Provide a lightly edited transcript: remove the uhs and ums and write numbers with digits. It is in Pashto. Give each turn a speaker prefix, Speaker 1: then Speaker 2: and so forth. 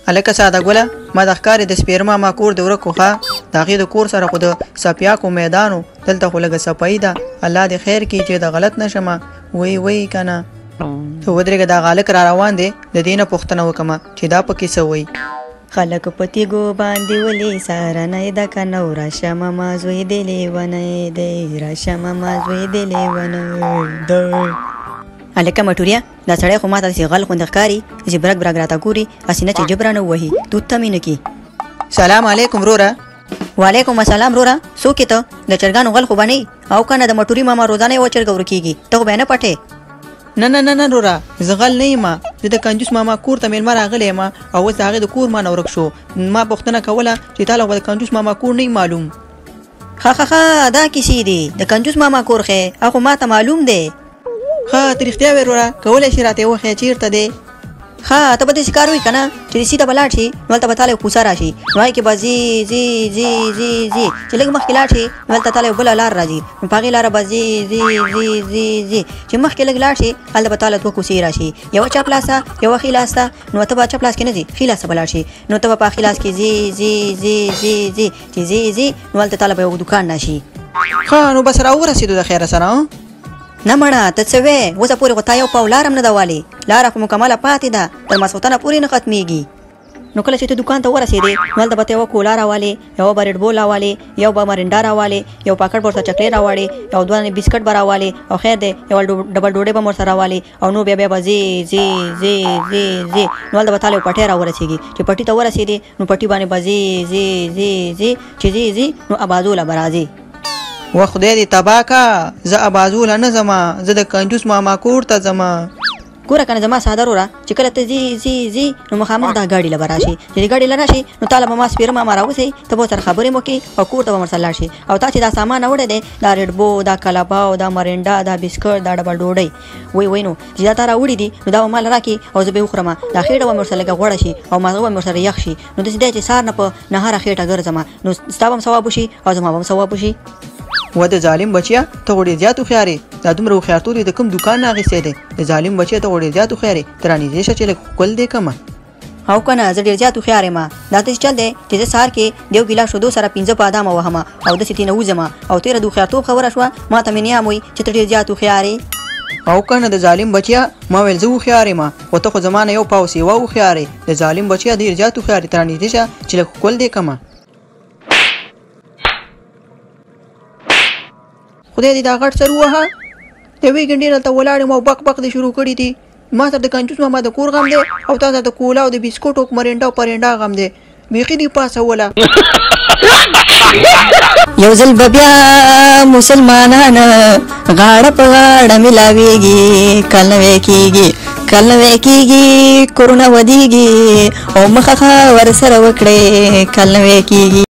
Speaker 1: هلکه ساده ګوله ما د ښکارې د سپېرما ما کور د ورکو ښه د هغې د کور سره خو د سپیاکو میدانو دلته خو لږه صفایي ده الله دې خیر کړي چې د غلط نه شمه وی که نه ته ودرېږه دا غالک را روان دی د دې نه پوښتنه وکړمه چې دا پکې څه وایي خلک په تیږو باندې ولې سهارنی ده که نه راشه ماما زوی دې لیونی دی راشه ماما زوی دې لیونی دی هلکه مټوریا دا سړی خو ما ته داسې غل غوندې ښکاري چې برګ برګ راته ګوري هسې نه چې جب رانه ووهي دود ته مې نه کي سلام علیکم وروره وعلیکم السلام وروره څوک یې ته د چرګانو غل خو به نه او که نه د مټوري ماما روزانه یوه چرګه ورکېږي ته خو به یې نه پټې نه نه نه نه وروره زه غل نه یم زه د کنجوس ماما کور ته میلمه راغلی یم او اوس د هغې د کور ما نه ورک شو ما پوښتنه کوله چې تا له خو د کنجوس ماما کور نه معلوم ښه دا کیسې دي د کنجوس ماما کور خې هغه ما ته معلوم دی ښه ته رښتیا وایې وروره کولی شي راته یې وښیې چېرته دی ښه ته به داسې کار وایي که نه چې سیده به لاړ شي نو هلته به تاله یو کوڅه را شي نو هغې کې به ځي چې لږ مخکې لاړ شي نو هلته تاله یو بله لار را ځي نو په هغې لاره به ځي چې مخکې لږ لاړ شي هلته به تاله دوه کوڅې را شي یوه چپ لاسته یوه ښي لاسته نو ته به چپ لاس کې نه ځي ښي لاسته به لاړ شي نو ته به په ښي لاس کې چې نو هلته تاله به یو دوکان نه شي ښه نو بس را ورسېدو د خیره سره نه مړه ته څه وې اوسه پورې خو تا یو پاو لار هم نه ده والې لاره خو مکمله پاتې ده تر ماسخوتنه پورې نه ختمېږي نو کله چې ته دوکان ته ورسېدې نو هلته به ته یوه کولا راوالې یوه به ریډبول راوالې یو به مرنډا راوالې یو پاکټ به ورسره چکلې راوړې یو دوه بسکټ به راوالې او خیر دی یوه ډبل ډوډۍ به م ورسره راوالې او نو بیا به ځې نو هلته به تاله یو پټی راورسېږي چې پټي ته ورسېدې نو پټي باندې به چې نو ابازوله به راځې و خدای دې تباه کا زه ابازوله نه ځمه زه د کنجوس ماما کور ته ځمه ګوره که نه زما ساده وروره چې کله ته ځې نو مخامخ دا ګاډي له به راشي چې دې ګاډي له راشي نو تا له به ما سپېره ماما راوسئ ته به ورسره خبرې مو کوې او کور ته به ورسره لاړ شي او تا چې دا سامان راوړی دی دا ریډبو دا کلباو دا مرنډا دا بسکټ دا ډبل ډوډۍ وایي نو چې دا تا راوړي دي نو دا به ما له راکړي او زه به یې وخورم دا خېټه به مې ورسره لږه غوړه شي او ماغه به مې ورسره یخ شي نو داسې دی چې سهار نه په نهاره خېټه ګرځم نو ستا به هم ثواب وشي او زما به هم ثواب وشي و د ظالم بچیا ته خو ډېر زیات هوښیار یې دا دومره هوښیارتوب یې د کوم دوکان نه اخیستی دی د ظالم بچیا ته خو ډېر زیات هوښیار یې ته رانږدې شه چې لږ ښکل دی کمه او که نه زه ډېر زیات هوښیار یم دا داسې چل دی چې زه سهار کې د یو ګیلاس شیدو سره 5 بادامه وهم او داسې ترېنه وځم او تېره د هوښیارتوب خبره شوه ما ته مې نیام وایي چې ته ډېر زیات هوښیار یې او که نه د ظالم بچیا ما ویل زه هوښیار یم خو ته خو زما نه یو پاو سیوا هوښیار یې د ظالم بچیا ډېر زیات هوښیار یې ته رانږدې شه چې لږ ښکل دی کمه خدای دې دا غټ سر ووهه د یوې ګنډې نه ته ولاړ یم او بق دې شروع کړي دي ما سره د کنجوس ماما د کور غم دی او تا سره د کولا او د بسکوټ او مرنډا او پرنډا غم دی بیخي دې پاسوله یو ځل به بیا مسلمانان غاړه په غاړه ملاویږي کل نوی کېږي کورونه ودیږي او مخه ورسره وکړې کل نوی کېږي